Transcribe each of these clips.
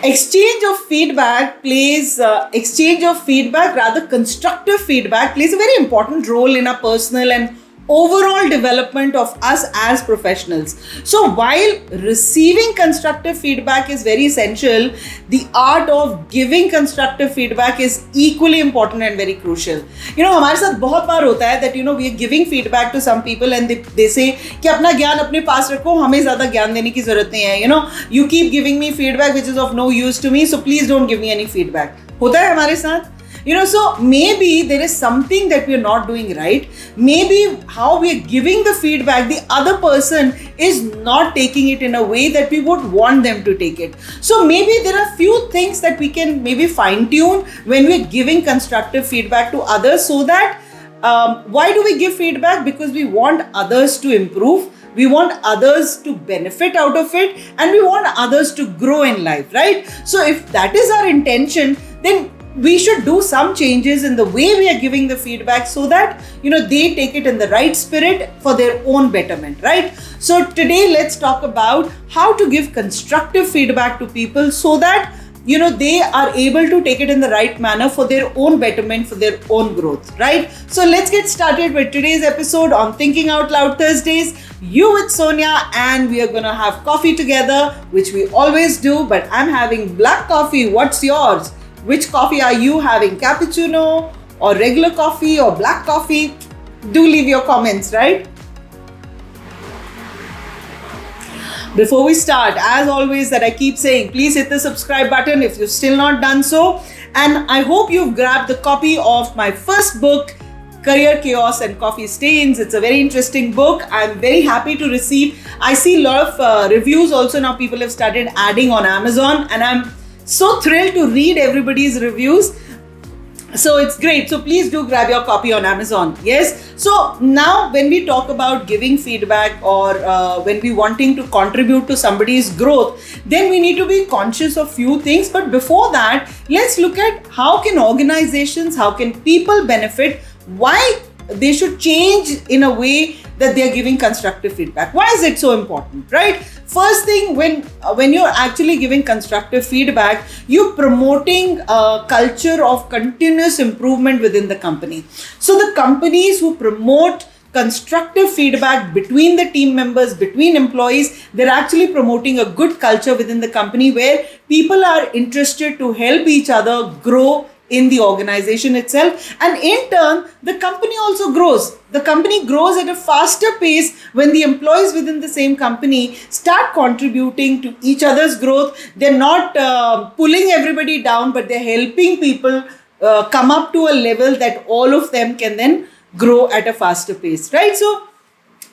Constructive feedback plays a very important role in our personal and overall development of us as professionals. So while receiving constructive feedback is very essential, the art of giving constructive feedback is equally important and very crucial. हमारे साथ बहुत बार होता है that we are giving feedback to some people and they say कि अपना ज्ञान अपने पास रखो, हमें ज़्यादा ज्ञान देने की ज़रूरत नहीं है. You keep giving me feedback which is of no use to me, so please don't give me any feedback. होता है हमारे साथ. So maybe there is something that we are not doing right. Maybe how we are giving the feedback, the other person is not taking it in a way that we would want them to take it. So maybe there are few things that we can maybe fine tune when we are giving constructive feedback to others, so that why do we give feedback? Because we want others to improve. We want others to benefit out of it, and we want others to grow in life, right? So if that is our intention, then we should do some changes in the way we are giving the feedback, so that they take it in the right spirit for their own betterment, right? So today let's talk about how to give constructive feedback to people, so that they are able to take it in the right manner for their own betterment, for their own growth, right? So let's get started with today's episode on Thinking Out Loud Thursdays. You with Sonia, and we are gonna have coffee together, which we always do, but I'm having black coffee. What's yours? Which coffee are you having? Cappuccino or regular coffee or black coffee? Do leave your comments, right? Before we start, as always that I keep saying, please hit the subscribe button if you've still not done so. And I hope you've grabbed the copy of my first book, Career Chaos and Coffee Stains. It's a very interesting book. I'm very happy to receive. I see a lot of reviews also now. People have started adding on Amazon, and I'm so thrilled to read everybody's reviews. So it's great. So please do grab your copy on Amazon. Yes. So now when we talk about giving feedback, or when we wanting to contribute to somebody's growth, then we need to be conscious of few things. But before that, let's look at how can organizations, how can people benefit, why they should change in a way that they are giving constructive feedback. Why is it so important, right? First thing, when you're actually giving constructive feedback, you're promoting a culture of continuous improvement within the company. So the companies who promote constructive feedback between the team members, between employees, they're actually promoting a good culture within the company, where people are interested to help each other grow in the organization itself, and in turn the company also grows. The company grows at a faster pace when the employees within the same company start contributing to each other's growth. They're not pulling everybody down, but they're helping people come up to a level that all of them can then grow at a faster pace, right? So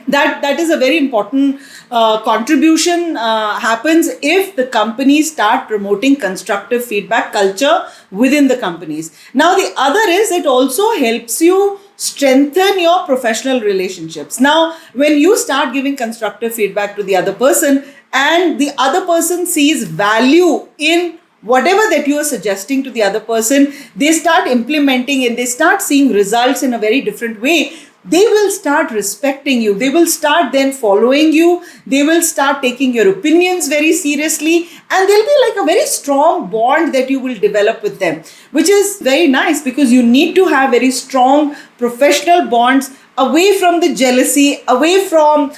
that is a very important contribution happens if the companies start promoting constructive feedback culture within the companies. Now the other is, it also helps you strengthen your professional relationships. Now when you start giving constructive feedback to the other person, and the other person sees value in whatever that you are suggesting to the other person, they start implementing and they start seeing results in a very different way. They will start respecting you. They will start then following you. They will start taking your opinions very seriously. And there'll be like a very strong bond that you will develop with them, which is very nice, because you need to have very strong professional bonds, away from the jealousy, away from,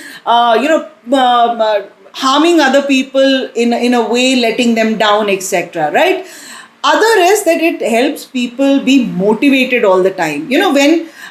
harming other people in a way, letting them down, etc. Right? Other is that it helps people be motivated all the time.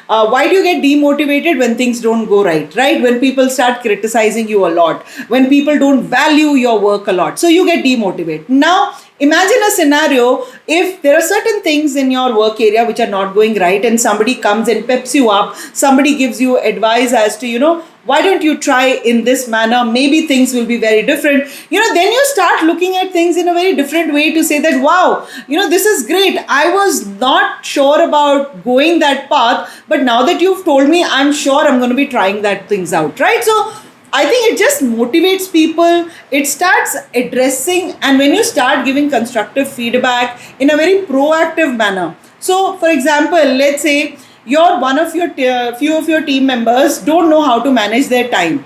Why do you get demotivated? When things don't go right? When people start criticizing you a lot, when people don't value your work a lot, so you get demotivated. Now, imagine a scenario if there are certain things in your work area which are not going right, and somebody comes and peps you up, somebody gives you advice as to, why don't you try in this manner? Maybe things will be very different. Then you start looking at things in a very different way to say that, wow, this is great. I was not sure about going that path, but now that you've told me, I'm sure I'm going to be trying that things out, right? So I think it just motivates people. It starts addressing, and when you start giving constructive feedback in a very proactive manner. So for example, let's say few of your team members don't know how to manage their time.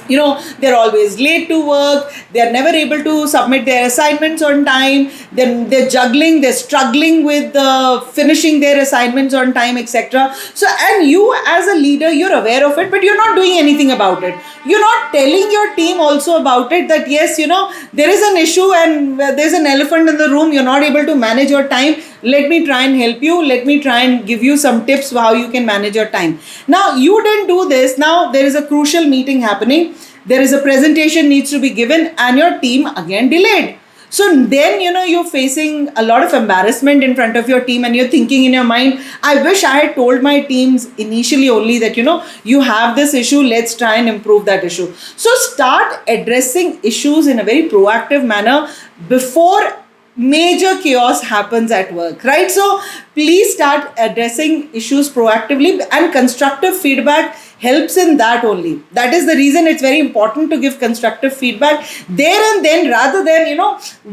They're always late to work, they're never able to submit their assignments on time, then they're struggling with finishing their assignments on time, etc. So, and you as a leader, you're aware of it, but you're not doing anything about it. You're not telling your team also about it, that yes, there is an issue and there's an elephant in the room, you're not able to manage your time. Let me try and help you, let me try and give you some tips for how you can manage your time. Now you didn't do this, now there is a crucial meeting happening, there is a presentation needs to be given, and your team again delayed. So then you're facing a lot of embarrassment in front of your team, and you're thinking in your mind, I wish I had told my teams initially only that you have this issue, let's try and improve that issue. So start addressing issues in a very proactive manner before major chaos happens at work, right? So please start addressing issues proactively, and constructive feedback helps in that only. That is the reason it's very important to give constructive feedback there and then, rather than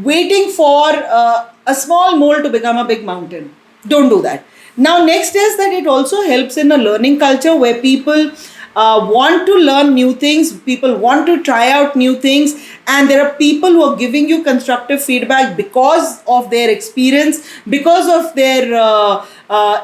waiting for a small mole to become a big mountain. Don't do that. Now next is that it also helps in a learning culture where people want to learn new things, people want to try out new things, and there are people who are giving you constructive feedback because of their experience, because of their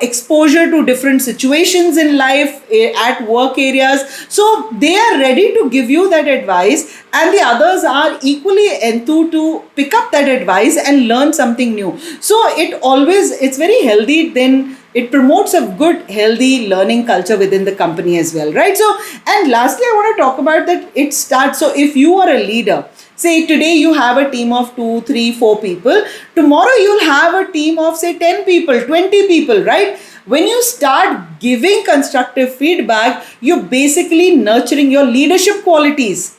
exposure to different situations in life, at work areas. So they are ready to give you that advice, and the others are equally enthused to pick up that advice and learn something new. So it's very healthy, then it promotes a good, healthy learning culture within the company as well, right? So, and lastly, I want to talk about that it starts. So if you are a leader, say today you have a team of 2, 3, 4 people, tomorrow you'll have a team of say 10 people, 20 people, right? When you start giving constructive feedback, you're basically nurturing your leadership qualities,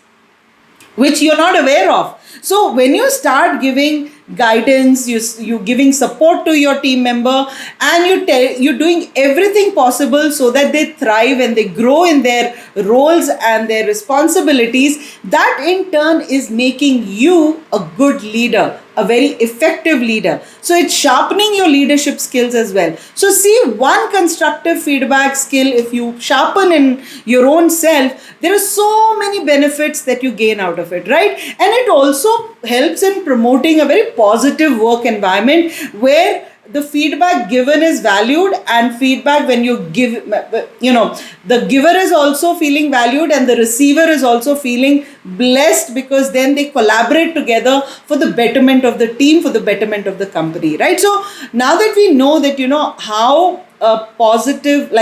which you're not aware of. So when you start giving guidance, you giving support to your team member, and you're doing everything possible so that they thrive and they grow in their roles and their responsibilities, that in turn is making you a good leader, a very effective leader. So it's sharpening your leadership skills as well. So see, one constructive feedback skill, if you sharpen in your own self, there are so many benefits that you gain out of it, right? And it also helps in promoting a very positive work environment where the feedback given is valued, and feedback when you give, the giver is also feeling valued and the receiver is also feeling blessed, because then they collaborate together for the betterment of the team, for the betterment of the company, right? So now that we know that, how positive,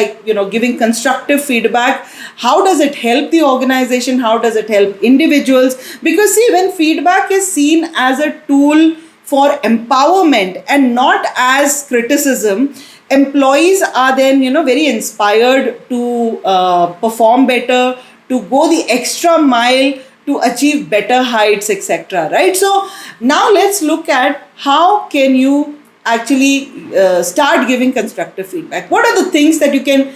giving constructive feedback, how does it help the organization, how does it help individuals? Because see, when feedback is seen as a tool for empowerment and not as criticism, employees are then very inspired to perform better, to go the extra mile, to achieve better heights, etc., right? So now let's look at how can you actually start giving constructive feedback. What are the things that you can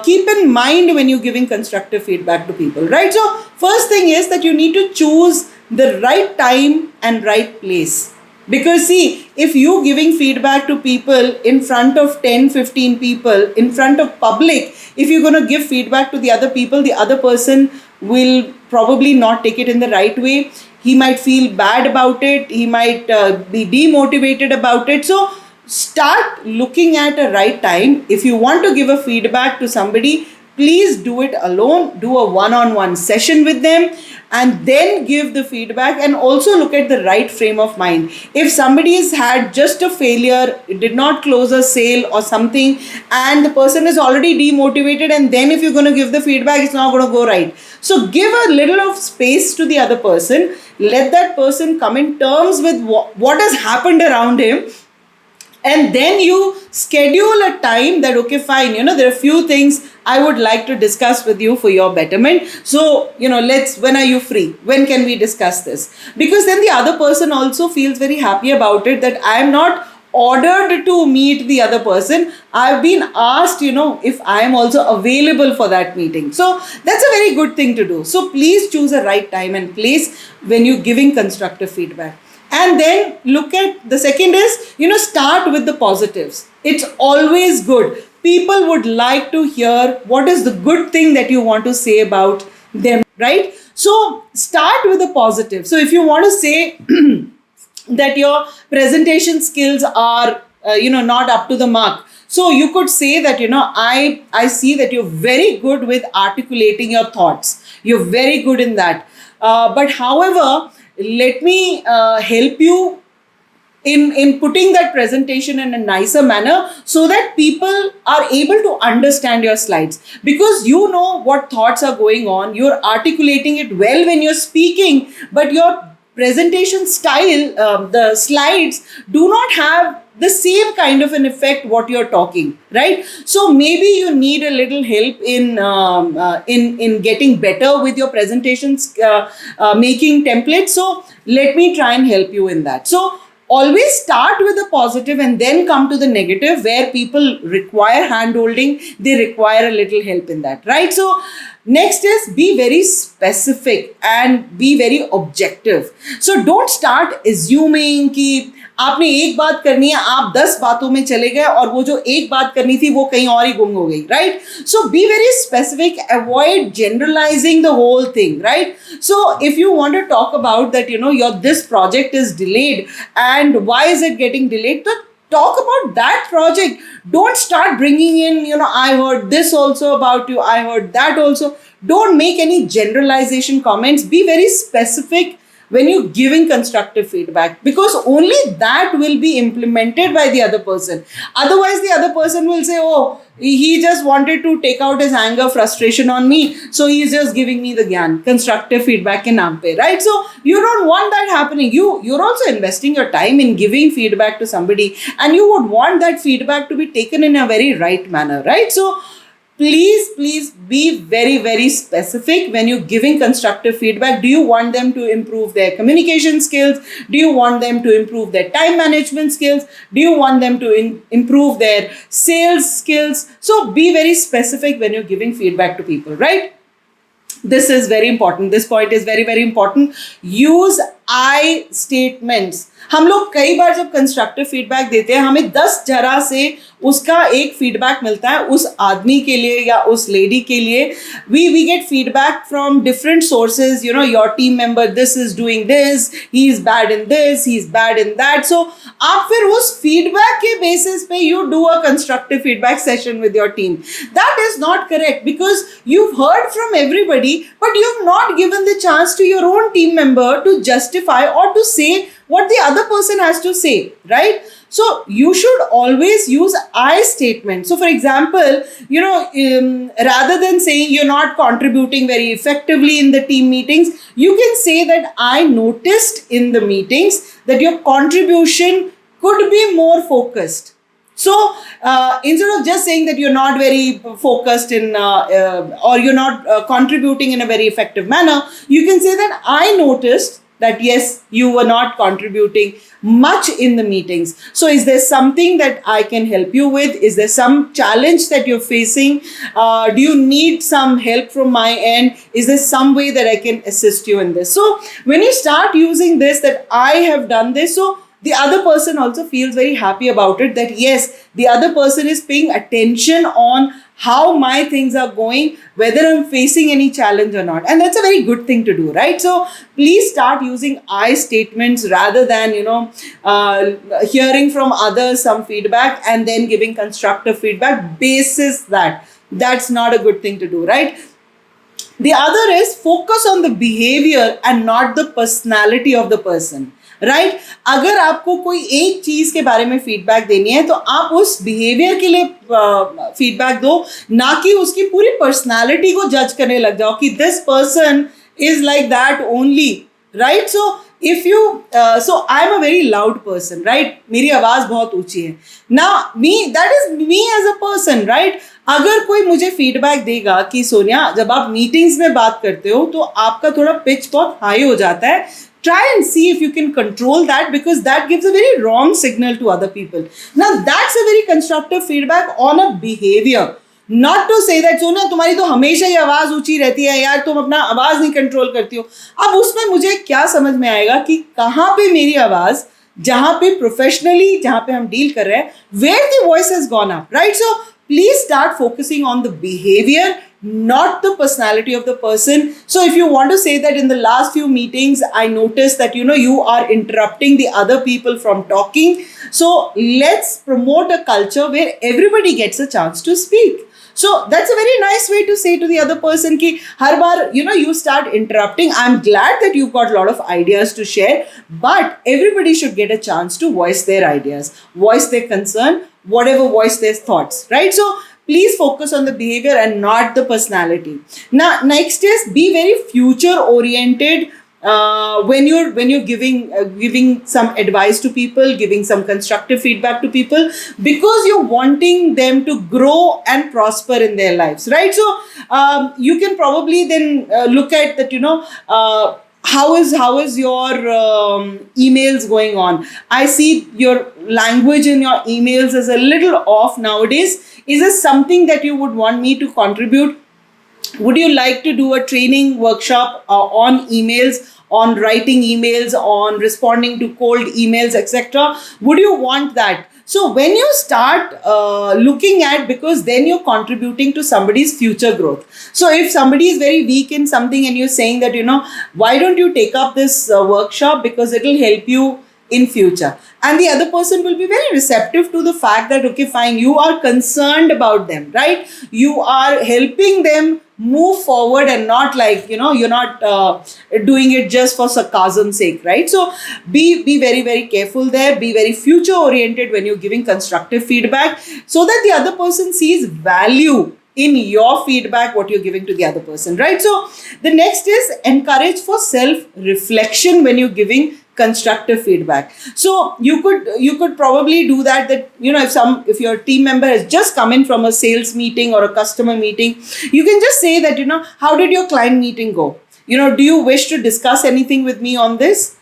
keep in mind when you're giving constructive feedback to people, right? So first thing is that you need to choose the right time and right place. Because see, if you giving feedback to people in front of 10, 15 people, in front of public, if you're going to give feedback to the other people, the other person will probably not take it in the right way. He might feel bad about it. He might be demotivated about it. So start looking at a right time. If you want to give a feedback to somebody, please do it alone. Do a one-on-one session with them and then give the feedback, and also look at the right frame of mind. If somebody has had just a failure, did not close a sale or something, and the person is already demotivated, and then if you're going to give the feedback, it's not going to go right. So give a little of space to the other person. Let that person come in terms with what has happened around him. And then you schedule a time that, okay, fine, there are a few things I would like to discuss with you for your betterment. So, when are you free? When can we discuss this? Because then the other person also feels very happy about it, that I am not ordered to meet the other person. I've been asked, if I am also available for that meeting. So that's a very good thing to do. So please choose a right time and place when you're giving constructive feedback. And then look at the second is, start with the positives. It's always good. People would like to hear what is the good thing that you want to say about them, right? So start with a positive. So if you want to say that your presentation skills are not up to the mark, so you could say that I see that you're very good with articulating your thoughts, you're very good in that, but however, let me help you in putting that presentation in a nicer manner so that people are able to understand your slides, because you know what thoughts are going on, you're articulating it well when you're speaking, but your presentation style, the slides do not have the same kind of an effect what you're talking, right? So maybe you need a little help in getting better with your presentations, making templates. So let me try and help you in that. So always start with the positive and then come to the negative, where people require hand holding, they require a little help in that, right? So next is be very specific and be very objective. So don't start assuming कि आपने एक बात करनी है, आप 10 बातों में चले गए और वो जो एक बात करनी थी वो कहीं और ही गुम हो गई, right? So be very specific, avoid generalizing the whole thing, right? So if you want to talk about that, your this project is delayed and why is it getting delayed, so talk about that project. Don't start bringing in, I heard this also about you, I heard that also. Don't make any generalization comments. Be very specific when you're giving constructive feedback, because only that will be implemented by the other person. Otherwise, the other person will say, oh, he just wanted to take out his anger, frustration on me, so he's just giving me the gyan, constructive feedback ke naam pe, right? So you don't want that happening. You're also investing your time in giving feedback to somebody, and you would want that feedback to be taken in a very right manner, right? So please be very, very specific when you're giving constructive feedback. Do you want them to improve their communication skills? Do you want them to improve their time management skills? Do you want them to improve their sales skills? So be very specific when you're giving feedback to people, right? This is very important. This point is very, very important. Use I statements. हम लोग कई बार जब constructive feedback देते हैं, हमें 10 जरा से उसका एक फीडबैक मिलता है उस आदमी के लिए या उस लेडी के लिए. we get feedback from different sources, your team member, this is doing this, he is bad in this, he is bad in that. So आप फिर उस फीडबैक के बेसिस पे you do a constructive feedback session with your team. That is not correct, because you've heard from everybody, but you've not given the chance to your own team member to justify or to say what the other person has to say, right? So you should always use I statement. So for example, rather than saying you're not contributing very effectively in the team meetings, you can say that I noticed in the meetings that your contribution could be more focused. So instead of just saying that you're not very focused in or you're not contributing in a very effective manner, you can say that I noticed that yes, you were not contributing much in the meetings. So is there something that I can help you with? Is there some challenge that you're facing? Do you need some help from my end? Is there some way that I can assist you in this? So when you start using this, that I have done this, so the other person also feels very happy about it, that yes, the other person is paying attention on how my things are going, whether I'm facing any challenge or not. And that's a very good thing to do, right? So please start using I statements rather than, hearing from others some feedback and then giving constructive feedback basis that. That's not a good thing to do, right? The other is focus on the behavior and not the personality of the person. Right अगर आपको कोई एक चीज के बारे में feedback देनी है तो आप उस बिहेवियर के लिए फीडबैक दो, ना कि उसकी पूरी पर्सनालिटी को जज करने लग जाओ कि this person is like that only, right? So if you so I am a very loud person, right? मेरी आवाज बहुत ऊंची है ना, me that is me as a person, right? अगर कोई मुझे फीडबैक देगा कि सोनिया जब आप मीटिंग्स में बात करते हो तो आपका थोड़ा पिच बहुत हाई हो जाता है, try and see if you can control that, because that gives a very wrong signal to other people. Now that's a very constructive feedback on a behavior, not to say that Sonia तुम्हारी तो हमेशा ही आवाज ऊंची रहती है यार, तुम अपना आवाज नहीं कंट्रोल करती हो. अब उसमें मुझे क्या समझ में आएगा कि कहाँ पे मेरी आवाज, जहाँ पे प्रोफेशनली जहाँ पे हम डील कर रहे हैं, where the voice has gone up, right? So please start focusing on the behavior, not the personality of the person. So if you want to say that in the last few meetings, I noticed that, you are interrupting the other people from talking. So let's promote a culture where everybody gets a chance to speak. So that's a very nice way to say to the other person ki har baar, you start interrupting. I'm glad that you've got a lot of ideas to share, but everybody should get a chance to voice their ideas, voice their concern, whatever, voice their thoughts, right? So please focus on the behavior and not the personality. Now, next is be very future oriented. When you're giving some advice to people, giving some constructive feedback to people, because you're wanting them to grow and prosper in their lives, right? So you can probably then look at that, how is your emails going on? I see your language in your emails is a little off nowadays. Is this something that you would want me to contribute? Would you like to do a training workshop on emails, on writing emails, on responding to cold emails, etc.? Would you want that? So when you start looking at, because then you're contributing to somebody's future growth. So if somebody is very weak in something and you're saying that, why don't you take up this workshop, because it will help you in future. And the other person will be very receptive to the fact that, okay, fine, you are concerned about them, right? You are helping them move forward and not like, you're not doing it just for sarcasm's sake, right? So be very, very careful there. Be very future oriented when you're giving constructive feedback, so that the other person sees value in your feedback, what you're giving to the other person, right? So the next is encourage for self-reflection when you're giving constructive feedback. So you could probably do that if your team member has just come in from a sales meeting or a customer meeting, you can just say that, how did your client meeting go? Do you wish to discuss anything with me on this?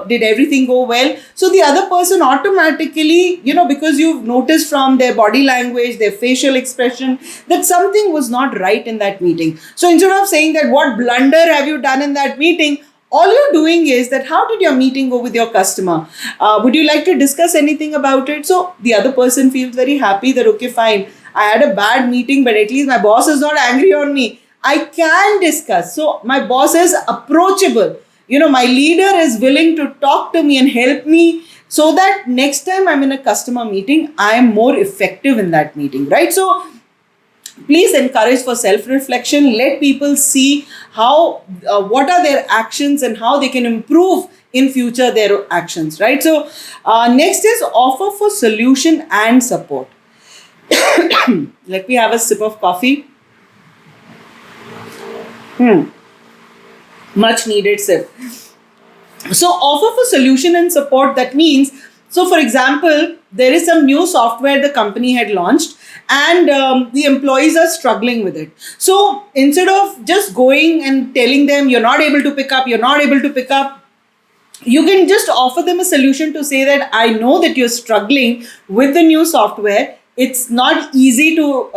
Did everything go well? So the other person automatically, because you've noticed from their body language, their facial expression, that something was not right in that meeting. So instead of saying that, what blunder have you done in that meeting? All you're doing is that, how did your meeting go with your customer? Would you like to discuss anything about it? So the other person feels very happy that, okay, fine, I had a bad meeting, but at least my boss is not angry on me. I can discuss. So my boss is approachable. My leader is willing to talk to me and help me, so that next time I'm in a customer meeting, I am more effective in that meeting, right? So please encourage for self-reflection. Let people see how, what are their actions and how they can improve in future their actions, right? So next is offer for solution and support. Let me have a sip of coffee. Much needed sip. So offer for solution and support, that means, so for example, there is some new software the company had launched, and the employees are struggling with it. So instead of just going and telling them, you're not able to pick up, you can just offer them a solution to say that, I know that you're struggling with the new software. It's not easy to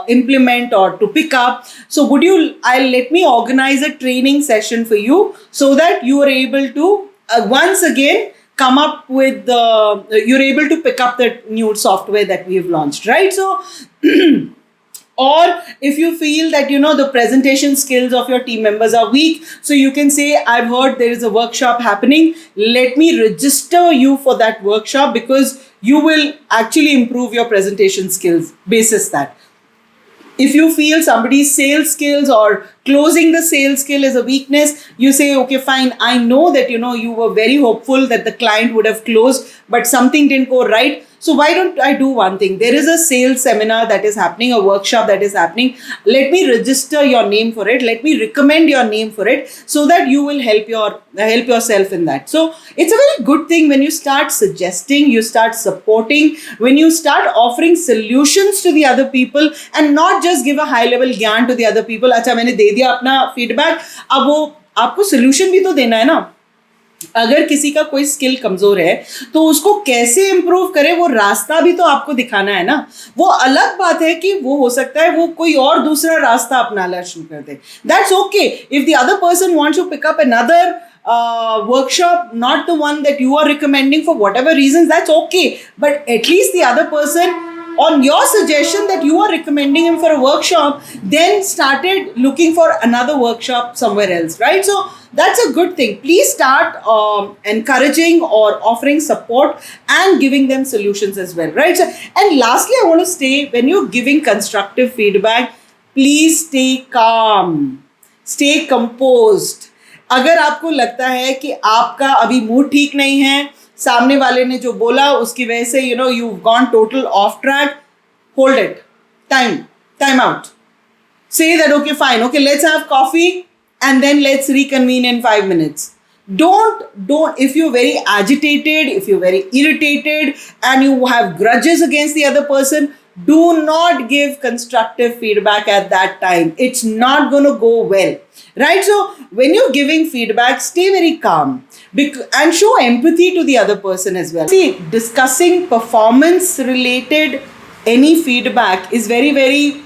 implement or to pick up. So let me organize a training session for you, so that you are able to once again come up with you're able to pick up the new software that we have launched, right? So or if you feel that, the presentation skills of your team members are weak, so you can say, I've heard there is a workshop happening. Let me register you for that workshop, because you will actually improve your presentation skills basis that. If you feel somebody's sales skills or closing the sales skill is a weakness, you say, okay, fine, I know that, you were very hopeful that the client would have closed, but something didn't go right. So why don't I do one thing? There is a sales seminar that is happening, a workshop that is happening. Let me register your name for it. Let me recommend your name for it, so that you will help yourself in that. So it's a very good thing when you start suggesting, you start supporting, when you start offering solutions to the other people, and not just give a high level ज्ञान to the other people. अच्छा, मैंने दे दिया अपना feedback, अब वो आपको solution भी तो देना है ना. अगर किसी का कोई स्किल कमजोर है, तो उसको कैसे इंप्रूव करे, वो रास्ता भी तो आपको दिखाना है ना. वो अलग बात है कि वो हो सकता है वो कोई और दूसरा रास्ता अपनाना शुरू कर दे. That's okay. If the other person wants to pick up another workshop, not the one that you are recommending, for whatever reasons, that's okay. But at least the other person on your suggestion that you are recommending him for a workshop, then started looking for another workshop somewhere else, right? So that's a good thing. Please start encouraging or offering support and giving them solutions as well, right? So, and lastly, I want to say, when you're giving constructive feedback, please stay calm, stay composed. अगर आपको लगता है कि आपका अभी mood ठीक नहीं है, सामने वाले ने जो बोला उसकी वजह से you've gone total off track, hold it, time out, say that okay fine, okay let's have coffee and then let's reconvene in 5 minutes. Don't if you're very agitated, if you're very irritated and you have grudges against the other person, do not give constructive feedback at that time. It's not going to go well, right? So when you're giving feedback, stay very calm and show empathy to the other person as well. See, discussing performance related any feedback is very, very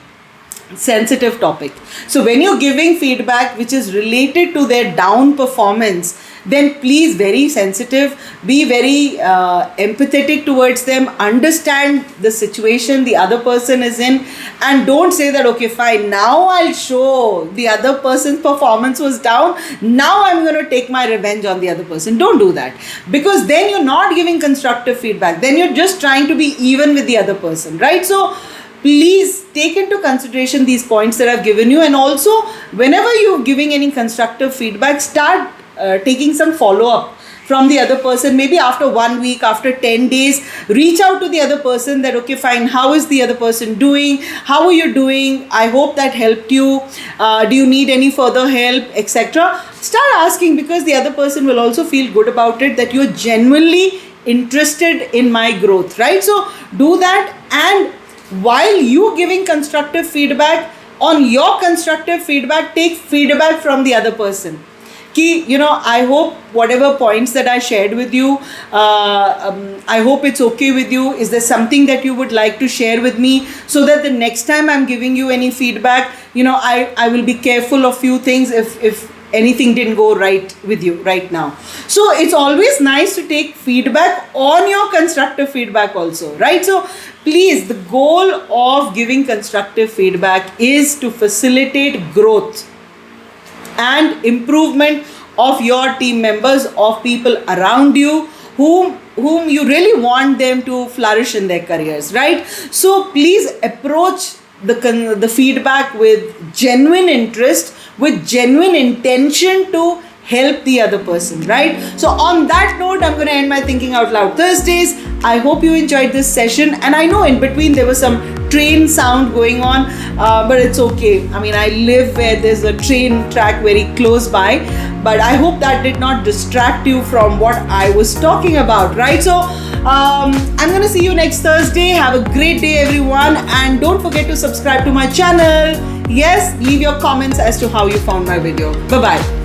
sensitive topic. So when you're giving feedback which is related to their down performance, then please, very sensitive, be very empathetic towards them, understand the situation the other person is in, and don't say that okay fine, now I'll show the other person's performance was down, now I'm going to take my revenge on the other person. Don't do that, because then you're not giving constructive feedback, then you're just trying to be even with the other person, right? So please take into consideration these points that I've given you, and also whenever you're giving any constructive feedback, start taking some follow-up from the other person. Maybe after 1 week, after 10 days, reach out to the other person that okay fine, how is the other person doing, how are you doing, I hope that helped you, do you need any further help, etc. Start asking, because the other person will also feel good about it, that you're genuinely interested in my growth, right? So do that, and while you giving constructive feedback, on your constructive feedback, take feedback from the other person. I hope whatever points that I shared with you, I hope it's okay with you. Is there something that you would like to share with me, so that the next time I'm giving you any feedback, I will be careful of few things if anything didn't go right with you right now. So it's always nice to take feedback on your constructive feedback also, right? So please, the goal of giving constructive feedback is to facilitate growth and improvement of your team members, of people around you whom you really want them to flourish in their careers, right? So please approach the feedback with genuine interest, with genuine intention to help the other person, right? So on that note, I'm going to end my Thinking Out Loud Thursdays. I hope you enjoyed this session, and I know in between there was some train sound going on, but it's okay. I mean, I live where there's a train track very close by, but I hope that did not distract you from what I was talking about, right? So I'm going to see you next Thursday. Have a great day, everyone, and don't forget to subscribe to my channel. Yes, leave your comments as to how you found my video. Bye-bye.